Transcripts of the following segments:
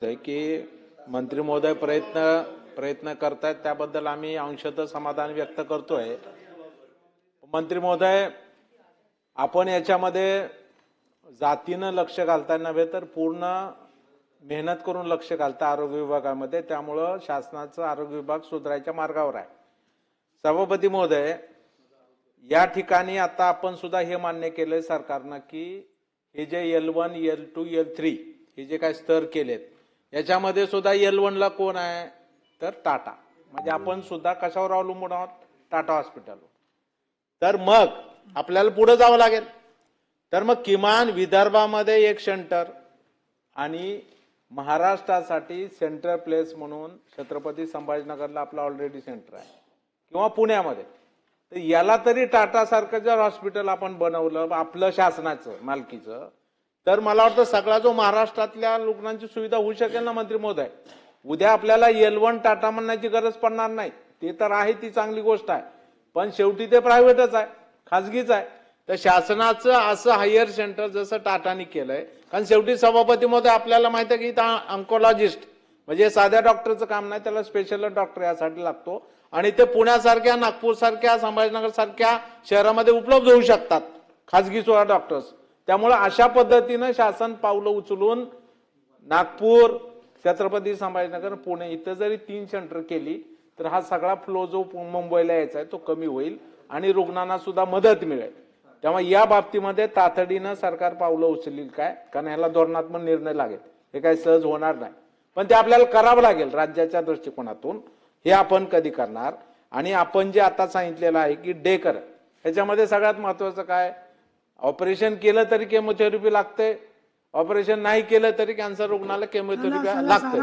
की मंत्री महोदय प्रयत्न करतायत, त्याबद्दल आम्ही अंशतः समाधान व्यक्त करतोय. मंत्री महोदय, आपण याच्यामध्ये जातीनं लक्ष घालता नव्हे तर पूर्ण मेहनत करून लक्ष घालता आरोग्य विभागामध्ये. त्यामुळं शासनाचं आरोग्य विभाग सुधारायच्या मार्गावर आहे. सभापती महोदय, या ठिकाणी आता आपण सुद्धा हे मान्य केलंय सरकारनं की हे जे L1, L2, L3 हे जे काय स्तर केलेत याच्यामध्ये सुद्धा L1 ला कोण आहे तर टाटा. म्हणजे आपण सुद्धा कशावर अवलंबून आहोत? टाटा हॉस्पिटलवर. तर मग आपल्याला पुढे जावं लागेल. तर मग किमान विदर्भामध्ये एक सेंटर आणि महाराष्ट्रासाठी सेंटर प्लेस म्हणून छत्रपती संभाजीनगरला आपलं ऑलरेडी सेंटर आहे किंवा पुण्यामध्ये. तर याला तरी टाटा सारखं जर हॉस्पिटल आपण बनवलं आपलं शासनाचं मालकीचं, तर मला वाटतं सगळा जो महाराष्ट्रातल्या रुग्णांची सुविधा होऊ शकेल ना मंत्री महोदय. उद्या आपल्याला L1 टाटा म्हणण्याची गरज पडणार नाही. ते तर आहे, ती चांगली गोष्ट आहे, पण शेवटी ते प्रायव्हेटच आहे, खाजगीच आहे. तर शासनाचं असं हायर सेंटर जसं टाटानी केलंय, कारण शेवटी सभापती महोदय आपल्याला माहिती आहे की इथं ऑन्कोलॉजिस्ट म्हणजे साध्या डॉक्टरचं काम नाही, त्याला स्पेशल डॉक्टर यासाठी लागतो. आणि ते पुण्यासारख्या, नागपूरसारख्या, संभाजीनगर सारख्या शहरामध्ये उपलब्ध होऊ शकतात खाजगी सोळा डॉक्टर्स. त्यामुळे अशा पद्धतीनं शासन पावलं उचलून नागपूर, छत्रपती संभाजीनगर, पुणे इथं जरी 3 सेंटर केली तर हा सगळा फ्लो जो मुंबईला यायचा आहे तो कमी होईल आणि रुग्णांना सुद्धा मदत मिळेल. त्यामुळे या बाबतीमध्ये तातडीनं सरकार पावलं उचलेल काय, कारण ह्याला धोरणात्मक निर्णय लागेल. हे काही सहज होणार नाही, पण ते आपल्याला करावं लागेल राज्याच्या दृष्टिकोनातून. हे आपण कधी करणार? आणि आपण जे आता सांगितलेलं आहे की डेकर, ह्याच्यामध्ये सगळ्यात महत्वाचं काय, ऑपरेशन केलं तरी केमोथेरपी लागते, ऑपरेशन नाही केलं तरी कॅन्सर रुग्णाला केमोथेरपी लागते,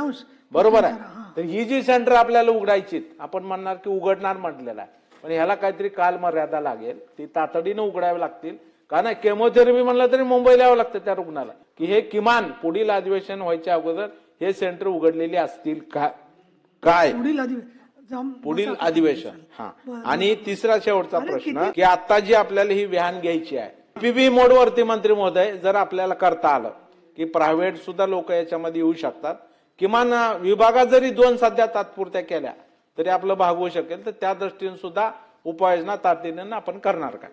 बरोबर आहे. तर ही जी सेंटर आपल्याला उघडायची, आपण म्हणणार की उघडणार म्हटलेलं आहे, पण ह्याला काहीतरी काल मर्यादा लागेल, ती तातडीनं उघडावी लागतील. कारण केमोथेरपी म्हणलं तरी मुंबईला यावं लागतं त्या रुग्णाला, की हे किमान पुढील अधिवेशन व्हायच्या अगोदर हे सेंटर उघडलेली असतील का काय पुढील अधिवेशन. हा, आणि तिसरा शेवटचा प्रश्न की आता जी आपल्याला ही व्हॅन घ्यायची आहे PPP मोडवरती मंत्री महोदय, जर आपल्याला करता आलं की प्रायव्हेट सुद्धा लोक याच्यामध्ये येऊ शकतात, किमान विभागात जरी 2 सध्या तात्पुरत्या केल्या तरी आपलं भागवू शकेल. तर त्या दृष्टीने सुद्धा उपाययोजना तातडीने आपण करणार का?